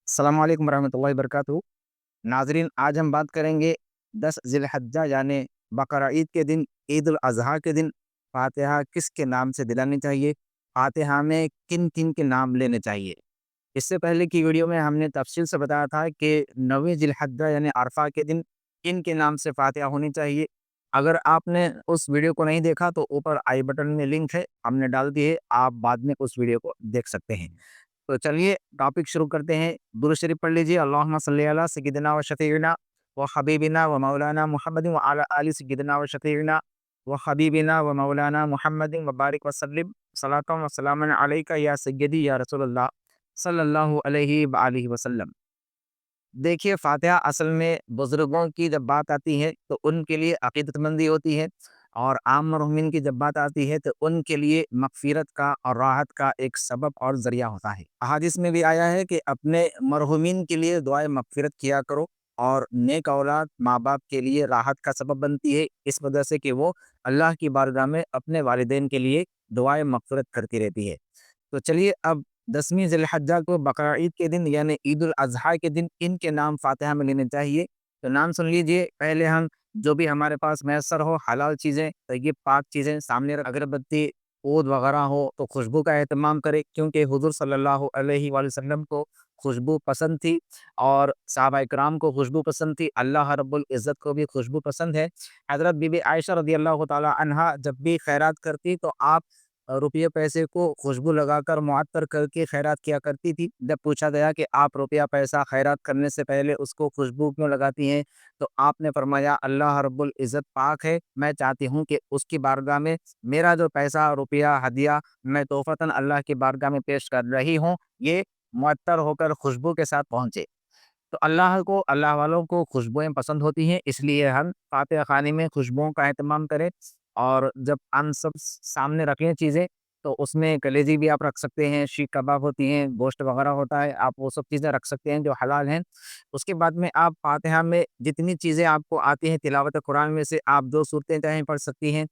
अस्सलाम वालेकुम वरहमतुल्लाहि वबरकातुहू। नाज़रीन, आज हम बात करेंगे 10 ज़िलहज्जा यानी बकरा ईद के दिन, ईद उल अज़हा के दिन फ़ातिहा किसके नाम से दिलानी चाहिए? फ़ातिहा में किन-किन के नाम लेने चाहिए? इससे पहले की वीडियो में हमने तफ़सील से बताया था कि 9वीं ज़िलहज्जा यानी अरफ़ा के दिन किन के नाम से फ़ातिहा होनी चाहिए। अगर आपने उस वीडियो को नहीं देखा तो ऊपर आई बटन में लिंक है, हमने डाल दी है, आप बाद में उस वीडियो को देख सकते हैं। तो चलिए टॉपिक शुरू करते हैं। दुरूद शरीफ पढ़ लीजिए। अल्लाहुम्मा सल्ली अला सय्यिदिना व शफ़ीइना व हबीबिना व मौलाना मुहम्मदिन व अला आलि सय्यिदिना व शफ़ीइना व हबीबिना व मौलाना मुहम्मदिन व बारिक व सल्लिम सलातन व सलामन अलैका या सय्यदी या रसूलल्लाह सल्लल्लाहु अलैहि व आलिहि वसल्लम। देखिए, फ़ातिहा असल में बुज़ुर्गों की जब बात आती है तो उनके लिए अक़ीदतमंदी होती है, और आम मरहुमीन की जब बात आती है तो उनके लिए मग़फ़िरत का और राहत का एक सबब और ज़रिया होता है। अहादीस में भी आया है कि अपने मरहुमीन के लिए दुआए मग़फ़िरत किया करो, और नेक औलाद माँ-बाप के लिए राहत का सबब बनती है, इस वजह से कि वो अल्लाह की बारगाह में अपने वालिदैन के लिए दुआए मग़फ़िरत करती रहती है। तो चलिए अब 10वीं ज़िलहज्जा को बकरा ईद के दिन यानी ईद उल अज़हा के दिन इनके नाम फ़ातिहा में लेने चाहिए। तो नाम सुन लीजिए। पहले हम जो भी हमारे पास मैसर हो हलाल चीज़ें, तय्यब पाक चीज़ें सामने अगरबत्ती, ऊद वगैरह हो तो खुशबू का एहतमाम करें, क्योंकि हुज़ूर सल्लल्लाहु अलैहि वसल्लम को खुशबू पसंद थी और सहाबा इकराम को खुशबू पसंद थी। अल्लाह रब्बुल इज़्ज़त को भी खुशबू पसंद है। हज़रत बीबी आयशा रज़ियल्लाहु ताला अन्हा जब भी खैरात करती तो आप रुपये पैसे को खुशबू लगाकर मुअत्तर करके खैरात किया करती थी। जब पूछा गया कि आप रुपया पैसा खैरात करने से पहले उसको खुशबू क्यों लगाती हैं? तो आपने फरमाया, अल्लाह रब्बुल इज़्ज़त पाक है, मैं चाहती हूँ कि उसकी बारगाह में मेरा जो पैसा, रुपया, हदिया मैं तोहफ़तन अल्लाह की बारगाह में पेश कर रही हूँ, ये मुअत्तर होकर खुशबू के साथ पहुँचे। तो अल्लाह को, अल्लाह वालों को खुशबुएँ पसंद होती हैं, इसलिए हम फ़ातिहा ख़ानी में खुशबुओं का एहतमाम करें। और जब हम सब सामने रखें चीज़ें, तो उसमें कलेजी भी आप रख सकते हैं, सीख कबाब होती हैं, गोश्त वग़ैरह होता है, आप वो सब चीज़ें रख सकते हैं जो हलाल हैं। उसके बाद में आप फ़ातिहा में जितनी चीज़ें आपको आती हैं तिलावत कुरान में से आप 2 सूरतें चाहें पढ़ सकती हैं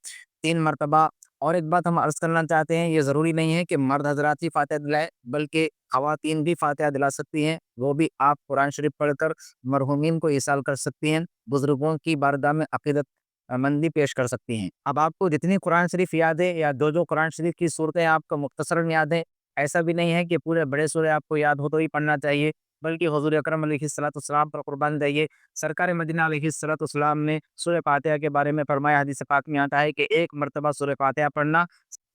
3 मरतबा। और एक बात हम अर्ज़ करना चाहते हैं, ये ज़रूरी नहीं है कि मर्द हज़रात ही फ़ातिहा दिलाएँ, बल्कि ख़वातीन भी फ़ातिहा दिला सकती हैं। वो भी आप कुरान शरीफ पढ़कर मरहूमीन को इसाल कर सकती हैं, बुज़ुर्गों की बारगाह में अक़ीदत मंदी पेश कर सकती हैं। अब आपको जितनी कुरान शरीफ याद है या जो-जो कुरान शरीफ की सूरतें आपको मुख्तसरन याद हैं, ऐसा भी नहीं है कि पूरे बड़े सूरे आपको याद हो तो ही पढ़ना चाहिए, बल्कि हुज़ूर अकरम अलैहिस्सलातु वस्सलाम पर कुर्बान जाइए। सरकार मदीना अलैहिस्सलातु वस्सलाम ने सूरह फ़ातिहा के बारे में फरमाया, हदीस पाक में आता है कि 1 मरतबा सूरह फ़ातिहा पढ़ना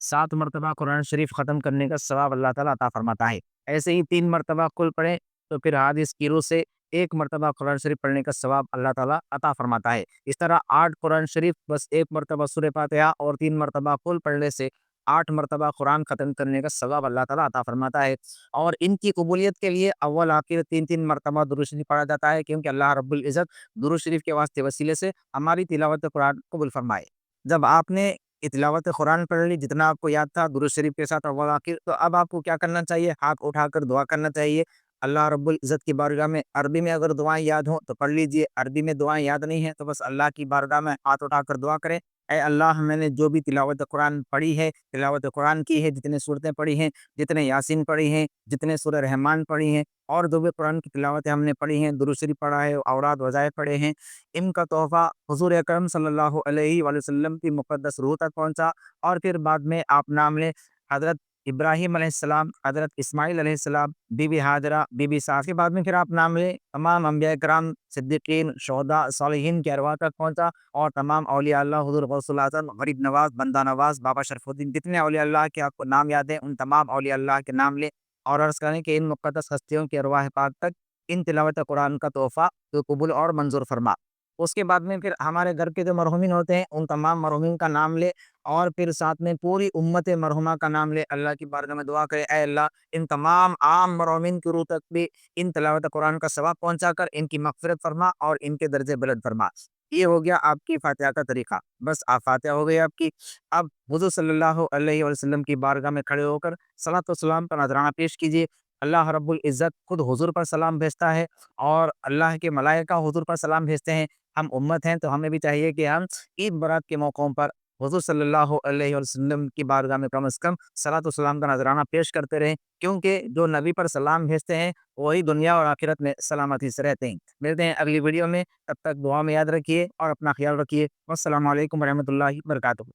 7 मरतबा कुरान शरीफ ख़त्म करने का सवाब अल्लाह ताला अता फरमाता है। ऐसे ही 3 मरतबा कुल पढ़ें तो फिर हादिस की रूह से 1 मरतबा कुरान शरीफ पढ़ने का सवाब अल्लाह ताला अता फरमाता है। इस तरह 8 कुरान शरीफ बस 1 मरतबा सूरह फ़ातिहा और 3 मरतबा कुल पढ़ने से 8 मरतबा कुरान ख़त्म करने का सवाब अल्लाह ताला अता फरमाता है। और इनकी कबूलियत के लिए अव्वल आखिर 3-3 मरतबा दुरूद शरीफ पढ़ा जाता है, क्योंकि अल्लाह रब्बुल इज़्ज़त दुरूद शरीफ के वास्ते वसीले से हमारी तिलावत कुरान कबूल फरमाए। जब आपने ये तिलावत कुरान पढ़ ली, जितना आपको याद था दुरूद शरीफ के साथ अव्वल आखिर, तो अब आपको क्या करना चाहिए? हाथ उठाकर दुआ करना चाहिए। अल्लाह रब्बुल इज़्ज़त की बारगाह में अरबी में अगर दुआएँ याद हों तो पढ़ लीजिए, अरबी में दुआएँ याद नहीं हैं तो बस अल्लाह की बारगाह में हाथ उठाकर दुआ करें, ऐ अल्लाह, मैंने जो भी तिलावत कुरान पढ़ी है, तिलावत कुरान की है, जितने सूरतें पढ़ी हैं, जितने यासीन पढ़ी हैं, जितने सूरह रहमान पढ़ी हैं, और जो भी कुरान की तिलावतें हमने पढ़ी हैं, दुरूद शरीफ पढ़ा है, औराद वज़ाइफ पढ़े हैं, इनका तोहफ़ा हुज़ूर अकरम सल्लल्लाहु अलैहि वसल्लम की मुक़द्दस रूह तक पहुँचा। और फिर बाद में आप नाम लें हज़रत इब्राहीम अलैहिस्सलाम, हज़रत इस्माईल अलैहिस्सलाम, बीबी हाजरा, बीबी साफ़ के बाद में फिर आप नाम लें तमाम अंबिया किराम, सिद्दीकीन, शुहदा, सालिहीन की अरवाह तक पहुँचा। और तमाम औलिया अल्लाह, हुज़ूर गौसुल आज़म, गरीब नवाज़, बंदा नवाज़, बाबा शरफ़ुद्दीन, जितने औलिया अल्लाह के आपको नाम याद हैं, उन तमाम औलिया अल्लाह के नाम लें और अर्ज़ करें कि इन मुक़द्दस हस्तियों की अरवाह पाक तक इन तिलावत कुरान का तोहफ़ा तो कबूल और मंज़ूर फरमा। उसके बाद में फिर हमारे घर के जो मरहुमीन होते हैं, उन तमाम मरहुमीन का नाम लें, और फिर साथ में पूरी उम्मत मरहुमा का नाम लें। अल्लाह की बारगाह में दुआ करें, ऐ अल्लाह, इन तमाम आम मरहुमीन की रूह तक भी इन तिलावत कुरान का सवाब पहुँचाकर इनकी मग़फ़िरत फरमा और इनके दर्जे बुलंद फरमा। ये हो गया आपकी फ़ातिहा का तरीक़ा। बस फ़ातिहा हो गई आपकी। अब हुज़ूर सल्लल्लाहु अलैहि वसल्लम की बारगाह में खड़े होकर सलात व सलाम का नज़राना पेश कीजिए। अल्लाह रब्बुल इज़्ज़त खुद हुज़ूर पर सलाम भेजता है, और अल्लाह के मलाइका हुज़ूर पर सलाम भेजते हैं। हम उम्मत हैं तो हमें भी चाहिए कि हम ईद बारात के मौक़ों पर حضور صلی اللہ علیہ وسلم کی بارگاہ میں کم از کم صلاۃ و سلام کا نذرانہ پیش کرتے رہیں، کیونکہ جو نبی پر سلام بھیجتے ہیں وہی دنیا اور آخرت میں سلامتی سے رہتے ہیں۔ ملتے ہیں اگلی ویڈیو میں، تب تک دعا میں یاد رکھیے اور اپنا خیال رکھیے۔ والسلام علیکم ورحمۃ اللہ وبرکاتہ۔